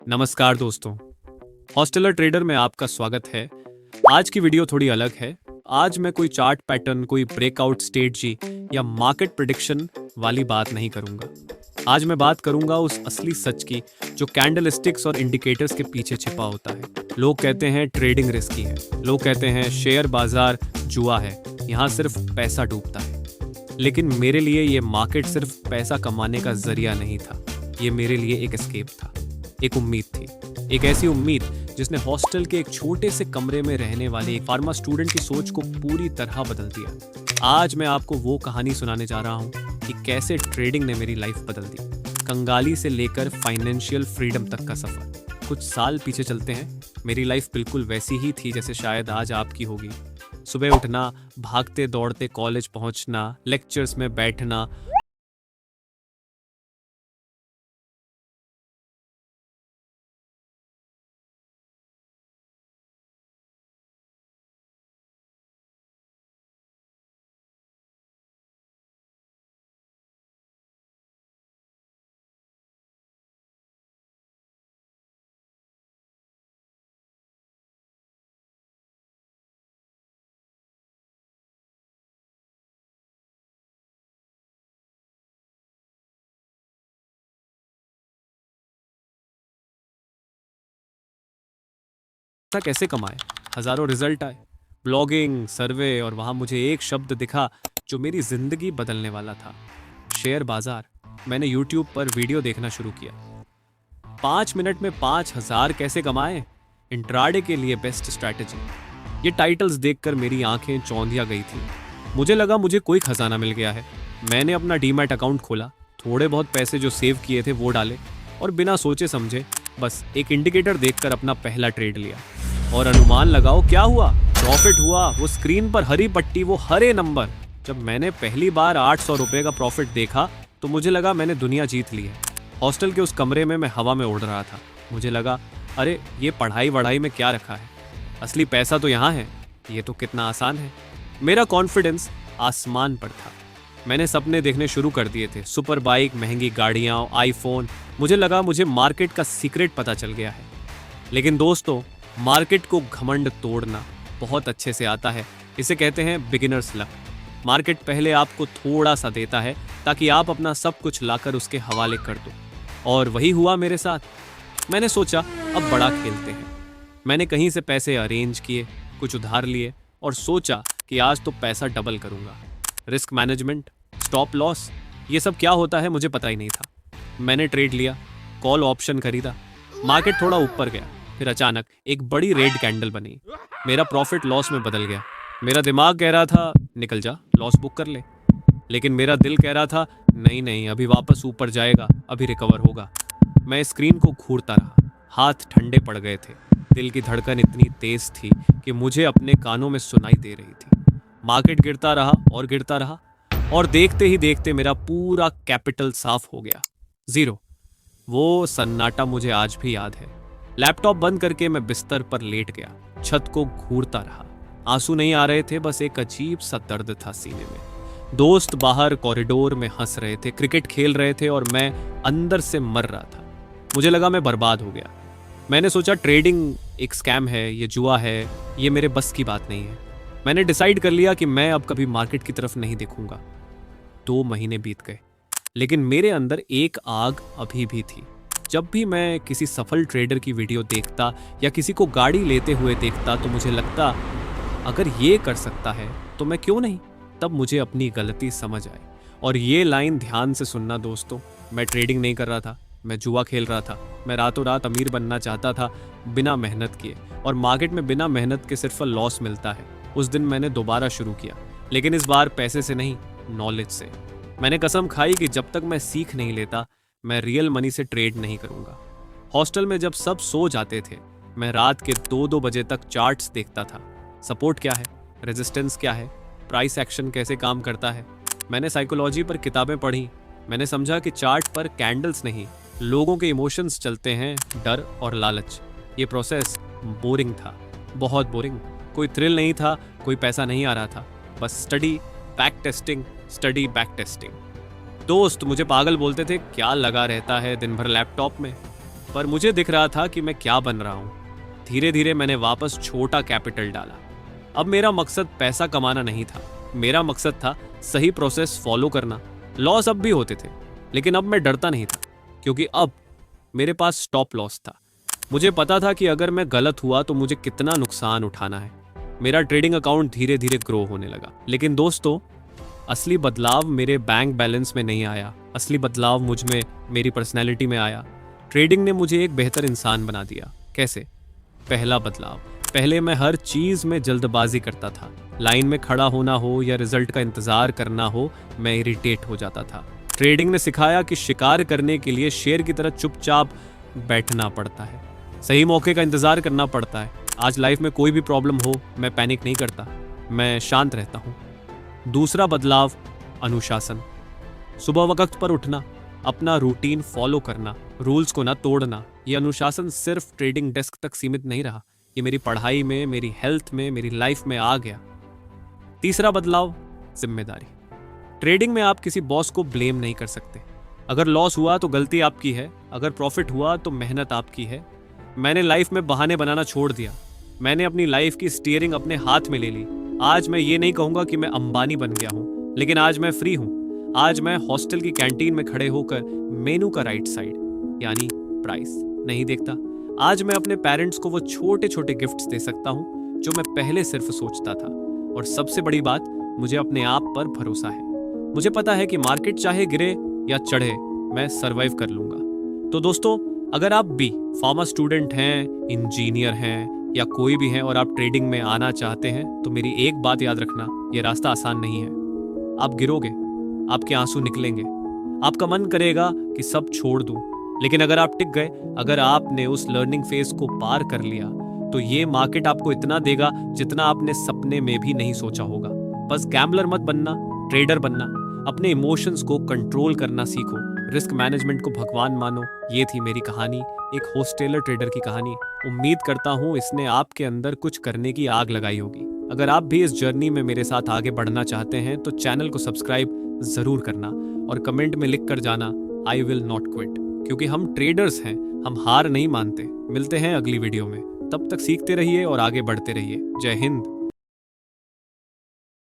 नमस्कार दोस्तों, hosteller trader में आपका स्वागत है। आज की वीडियो थोड़ी अलग है। आज मैं कोई चार्ट पैटर्न, कोई ब्रेकआउट स्ट्रेटजी या मार्केट प्रेडिक्शन वाली बात नहीं करूंगा। आज मैं बात करूंगा उस असली सच की जो कैंडलस्टिक्स और इंडिकेटर्स के पीछे छिपा होता है। लोग कहते हैं ट्रेडिंग रिस्की है, लोग कहते हैं शेयर बाजार जुआ है, यहाँ सिर्फ पैसा डूबता है। लेकिन मेरे लिए ये मार्केट सिर्फ पैसा कमाने का जरिया नहीं था, ये मेरे लिए एक एस्केप था, एक उम्मीद थी। एक ऐसी उम्मीद जिसने हॉस्टल के एक छोटे से कमरे में रहने वाले एक फार्मा स्टूडेंट की सोच को पूरी तरह बदल दिया। आज मैं आपको वो कहानी सुनाने जा रहा हूँ कि कैसे ट्रेडिंग ने मेरी लाइफ बदल दी। कंगाली से लेकर फाइनेंशियल फ्रीडम तक का सफर। कुछ साल पीछे चलते हैं, मेरी लाइफ बिल्कुल वैसी ही थी जैसे शायद आज आपकी होगी। सुबह उठना, भागते दौड़ते कॉलेज पहुंचना, लेक्चर्स में बैठना, पैसा कैसे कमाए, हजारों रिजल्ट आए, ब्लॉगिंग, सर्वे, और वहां मुझे एक शब्द दिखा जो मेरी जिंदगी बदलने वाला था, शेयर बाजार। मैंने यूट्यूब पर वीडियो देखना शुरू किया। 5 मिनट में 5,000 कैसे कमाए, इंट्राडे के लिए बेस्ट स्ट्रैटेजी। ये टाइटल्स देखकर मेरी आंखें चौंधिया गई थी। मुझे लगा मुझे कोई खजाना मिल गया है। मैंने अपना डीमैट अकाउंट खोला, थोड़े बहुत पैसे जो सेव किए थे वो डाले और बिना सोचे समझे बस एक इंडिकेटर देखकर अपना पहला ट्रेड लिया। और अनुमान लगाओ क्या हुआ, प्रॉफिट हुआ। वो स्क्रीन पर हरी पट्टी, वो हरे नंबर। जब मैंने पहली बार 800 रुपए का प्रॉफिट देखा तो मुझे लगा मैंने दुनिया जीत ली है। हॉस्टल के उस कमरे में मैं हवा में उड़ रहा था। मुझे लगा अरे ये पढ़ाई वढ़ाई में क्या रखा है, असली पैसा तो यहाँ है, ये तो कितना आसान है। मेरा कॉन्फिडेंस आसमान पर था। मैंने सपने देखने शुरू कर दिए थे, सुपर बाइक, महंगी गाड़ियाँ, आईफोन। मुझे लगा मुझे मार्केट का सीक्रेट पता चल गया है। लेकिन दोस्तों, मार्केट को घमंड तोड़ना बहुत अच्छे से आता है। इसे कहते हैं बिगिनर्स लक। मार्केट पहले आपको थोड़ा सा देता है ताकि आप अपना सब कुछ लाकर उसके हवाले कर दो। और वही हुआ मेरे साथ। मैंने सोचा अब बड़ा खेलते हैं। मैंने कहीं से पैसे अरेंज किए, कुछ उधार लिए और सोचा कि आज तो पैसा डबल करूंगा। रिस्क मैनेजमेंट, स्टॉप लॉस, ये सब क्या होता है मुझे पता ही नहीं था। मैंने ट्रेड लिया, कॉल ऑप्शन खरीदा, मार्केट थोड़ा ऊपर गया, फिर अचानक एक बड़ी रेड कैंडल बनी। मेरा प्रॉफिट लॉस में बदल गया। मेरा दिमाग कह रहा था निकल जा, लॉस बुक कर ले। लेकिन मेरा दिल कह रहा था नहीं नहीं, अभी वापस ऊपर जाएगा, अभी रिकवर होगा। मैं स्क्रीन को घूरता रहा, हाथ ठंडे पड़ गए थे। दिल की धड़कन इतनी तेज थी कि मुझे अपने कानों में सुनाई दे रही थी। मार्केट गिरता रहा और गिरता रहा और देखते ही देखते मेरा पूरा कैपिटल साफ हो गया, जीरो। वो सन्नाटा मुझे आज भी याद है। लैपटॉप बंद करके मैं बिस्तर पर लेट गया, छत को घूरता रहा। आंसू नहीं आ रहे थे, बस एक अजीब सा दर्द था सीने में। दोस्त बाहर कॉरिडोर में हंस रहे थे, क्रिकेट खेल रहे थे और मैं अंदर से मर रहा था। मुझे लगा मैं बर्बाद हो गया। मैंने सोचा ट्रेडिंग एक स्कैम है, ये जुआ है, ये मेरे बस की बात नहीं है। मैंने डिसाइड कर लिया कि मैं अब कभी मार्केट की तरफ नहीं देखूंगा। 2 महीने बीत गए, लेकिन मेरे अंदर एक आग अभी भी थी। जब भी मैं किसी सफल ट्रेडर की वीडियो देखता या किसी को गाड़ी लेते हुए देखता तो मुझे लगता अगर ये कर सकता है तो मैं क्यों नहीं। तब मुझे अपनी गलती समझ आई। और ये लाइन ध्यान से सुनना दोस्तों, मैं ट्रेडिंग नहीं कर रहा था, मैं जुआ खेल रहा था। मैं रातों रात अमीर बनना चाहता था बिना मेहनत किए, और मार्केट में बिना मेहनत के सिर्फ लॉस मिलता है। उस दिन मैंने दोबारा शुरू किया, लेकिन इस बार पैसे से नहीं, नॉलेज से। मैंने कसम खाई कि जब तक मैं सीख नहीं लेता मैं रियल मनी से ट्रेड नहीं करूंगा। हॉस्टल में जब सब सो जाते थे मैं रात के 2-2 बजे तक चार्ट्स देखता था। सपोर्ट क्या है, रेजिस्टेंस क्या है, प्राइस एक्शन कैसे काम करता है। मैंने साइकोलॉजी पर किताबें पढ़ी। मैंने समझा कि चार्ट पर कैंडल्स नहीं, लोगों के इमोशंस चलते हैं, डर और लालच। ये प्रोसेस बोरिंग था, बहुत बोरिंग। कोई थ्रिल नहीं था, कोई पैसा नहीं आ रहा था, बस study back testing, study back testing. दोस्त मुझे पागल बोलते थे, क्या लगा रहता है दिन भर लैपटॉप में। पर मुझे दिख रहा था कि मैं क्या बन रहा हूँ। धीरे धीरे मैंने वापस छोटा कैपिटल डाला। अब मेरा मकसद पैसा कमाना नहीं था, मेरा मकसद था सही प्रोसेस फॉलो करना। लॉस अब भी होते थे, लेकिन अब मैं डरता नहीं था, क्योंकि अब मेरे पास स्टॉप लॉस था। मुझे पता था कि अगर मैं गलत हुआ तो मुझे कितना नुकसान उठाना है। मेरा ट्रेडिंग अकाउंट धीरे धीरे ग्रो होने लगा। लेकिन दोस्तों, असली बदलाव मेरे बैंक बैलेंस में नहीं आया, असली बदलाव मुझ में, मेरी पर्सनैलिटी में आया। ट्रेडिंग ने मुझे एक बेहतर इंसान बना दिया। कैसे? पहला बदलाव, पहले मैं हर चीज़ में जल्दबाजी करता था। लाइन में खड़ा होना हो या रिजल्ट का इंतज़ार करना हो, मैं इरिटेट हो जाता था। ट्रेडिंग ने सिखाया कि शिकार करने के लिए शेर की तरह चुपचाप बैठना पड़ता है, सही मौके का इंतज़ार करना पड़ता है। आज लाइफ में कोई भी प्रॉब्लम हो, मैं पैनिक नहीं करता, मैं शांत रहता हूँ। दूसरा बदलाव, अनुशासन। सुबह वक्त पर उठना, अपना रूटीन फॉलो करना, रूल्स को ना तोड़ना। ये अनुशासन सिर्फ ट्रेडिंग डेस्क तक सीमित नहीं रहा, ये मेरी पढ़ाई में, मेरी हेल्थ में, मेरी लाइफ में आ गया। तीसरा बदलाव, जिम्मेदारी। ट्रेडिंग में आप किसी बॉस को ब्लेम नहीं कर सकते। अगर लॉस हुआ तो गलती आपकी है, अगर प्रॉफिट हुआ तो मेहनत आपकी है। मैंने लाइफ में बहाने बनाना छोड़ दिया। मैंने अपनी लाइफ की स्टीयरिंग अपने हाथ में ले ली। आज मैं ये नहीं कहूंगा कि मैं अंबानी बन गया हूं, लेकिन आज मैं फ्री हूं। आज मैं हॉस्टल की कैंटीन में खड़े होकर मेनू का राइट साइड यानी प्राइस नहीं देखता। आज मैं अपने पेरेंट्स को वो छोटे छोटे गिफ्ट्स दे सकता हूं जो मैं पहले सिर्फ सोचता था। और सबसे बड़ी बात, मुझे अपने आप पर भरोसा है। मुझे पता है कि मार्केट चाहे गिरे या चढ़े, मैं सरवाइव कर लूंगा। तो दोस्तों, अगर आप भी फार्मा स्टूडेंट हैं, इंजीनियर हैं या कोई भी हैं और आप ट्रेडिंग में आना चाहते हैं, तो मेरी एक बात याद रखना, ये रास्ता आसान नहीं है। आप गिरोगे, आपके आंसू निकलेंगे, आपका मन करेगा कि सब छोड़ दूं, लेकिन अगर आप टिक गए, अगर आपने उस लर्निंग फेज को पार कर लिया, तो ये मार्केट आपको इतना देगा जितना आपने सपने में भी नहीं सोचा होगा। बस गैम्बलर मत बनना, ट्रेडर बनना। अपने इमोशंस को कंट्रोल करना सीखो, रिस्क मैनेजमेंट को भगवान मानो। ये थी मेरी कहानी, एक होस्टेलर ट्रेडर की कहानी। उम्मीद करता हूँ इसने आपके अंदर कुछ करने की आग लगाई होगी। अगर आप भी इस जर्नी में मेरे साथ आगे बढ़ना चाहते हैं तो चैनल को सब्सक्राइब जरूर करना और कमेंट में लिख कर जाना, आई विल नॉट क्विट। क्योंकि हम ट्रेडर्स हैं, हम हार नहीं मानते। मिलते हैं अगली वीडियो में, तब तक सीखते रहिए और आगे बढ़ते रहिए। जय हिंद।